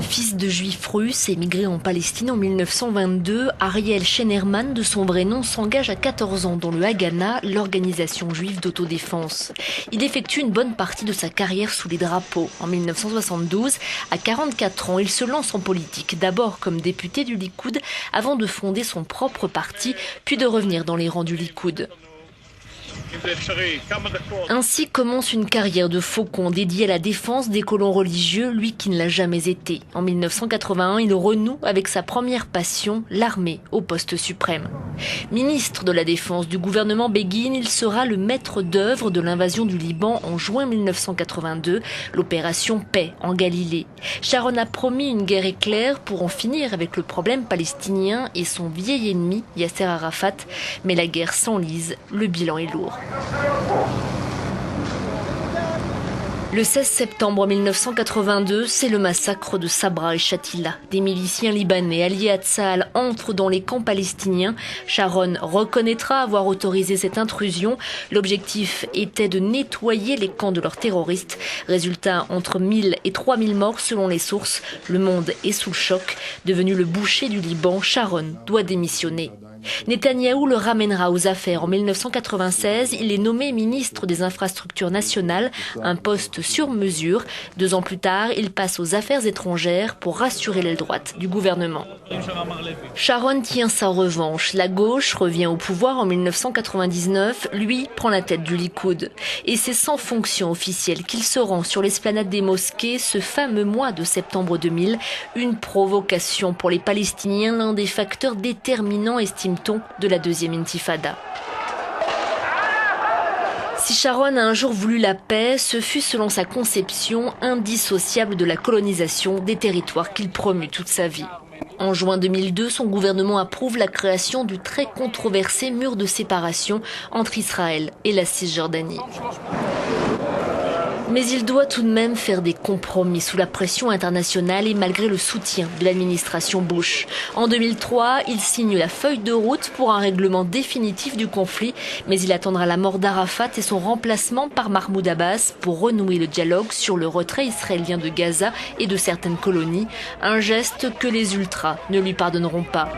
Fils de juifs russes émigré en Palestine en 1922, Ariel Schenerman, de son vrai nom, s'engage à 14 ans dans le Haganah, l'organisation juive d'autodéfense. Il effectue une bonne partie de sa carrière sous les drapeaux. En 1972, à 44 ans, il se lance en politique, d'abord comme député du Likoud, avant de fonder son propre parti, puis de revenir dans les rangs du Likoud. Ainsi commence une carrière de faucon dédiée à la défense des colons religieux, lui qui ne l'a jamais été. En 1981, il renoue avec sa première passion, l'armée, au poste suprême. Ministre de la Défense du gouvernement Begin, il sera le maître d'œuvre de l'invasion du Liban en juin 1982, l'opération Paix en Galilée. Sharon a promis une guerre éclair pour en finir avec le problème palestinien et son vieil ennemi, Yasser Arafat. Mais la guerre s'enlise, le bilan est lourd. Le 16 septembre 1982, c'est le massacre de Sabra et Shatila. Des miliciens libanais alliés à Tsahal entrent dans les camps palestiniens. Sharon reconnaîtra avoir autorisé cette intrusion. L'objectif était de nettoyer les camps de leurs terroristes. Résultat, entre 1000 et 3000 morts selon les sources. Le monde est sous le choc. Devenu le boucher du Liban, Sharon doit démissionner. Netanyahou le ramènera aux affaires. En 1996, il est nommé ministre des Infrastructures nationales, un poste sur mesure. 2 ans plus tard, il passe aux affaires étrangères pour rassurer l'aile droite du gouvernement. Sharon tient sa revanche. La gauche revient au pouvoir en 1999. Lui prend la tête du Likoud. Et c'est sans fonction officielle qu'il se rend sur l'esplanade des mosquées ce fameux mois de septembre 2000. Une provocation pour les Palestiniens, l'un des facteurs déterminants, estime-t-on, de la deuxième intifada. Si Sharon a un jour voulu la paix, ce fut selon sa conception indissociable de la colonisation des territoires qu'il promut toute sa vie. En juin 2002, son gouvernement approuve la création du très controversé mur de séparation entre Israël et la Cisjordanie. Mais il doit tout de même faire des compromis sous la pression internationale et malgré le soutien de l'administration Bush. En 2003, il signe la feuille de route pour un règlement définitif du conflit, mais il attendra la mort d'Arafat et son remplacement par Mahmoud Abbas pour renouer le dialogue sur le retrait israélien de Gaza et de certaines colonies, un geste que les ultras ne lui pardonneront pas.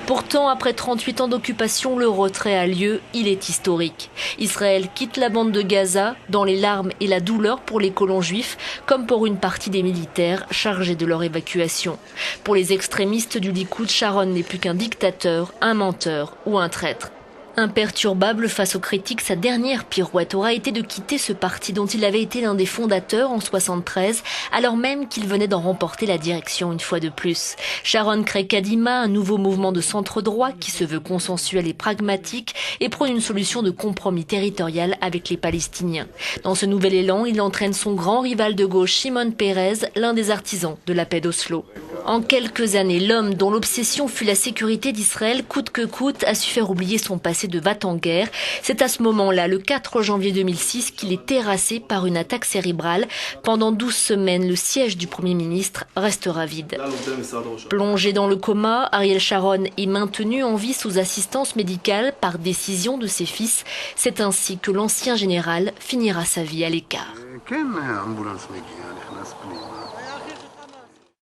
Pourtant, après 38 ans d'occupation, le retrait a lieu, il est historique. Israël quitte la bande de Gaza dans les larmes et la douleur pour les colons juifs, comme pour une partie des militaires chargés de leur évacuation. Pour les extrémistes du Likoud, Sharon n'est plus qu'un dictateur, un menteur ou un traître. Imperturbable face aux critiques, sa dernière pirouette aura été de quitter ce parti dont il avait été l'un des fondateurs en 1973, alors même qu'il venait d'en remporter la direction une fois de plus. Sharon crée Kadima, un nouveau mouvement de centre-droit qui se veut consensuel et pragmatique et prône une solution de compromis territorial avec les Palestiniens. Dans ce nouvel élan, il entraîne son grand rival de gauche, Shimon Peres, l'un des artisans de la paix d'Oslo. En quelques années, l'homme dont l'obsession fut la sécurité d'Israël coûte que coûte a su faire oublier son passé de va-t-en-guerre. C'est à ce moment-là, le 4 janvier 2006, qu'il est terrassé par une attaque cérébrale. Pendant 12 semaines, le siège du Premier ministre restera vide. Plongé dans le coma, Ariel Sharon est maintenu en vie sous assistance médicale par décision de ses fils. C'est ainsi que l'ancien général finira sa vie à l'écart.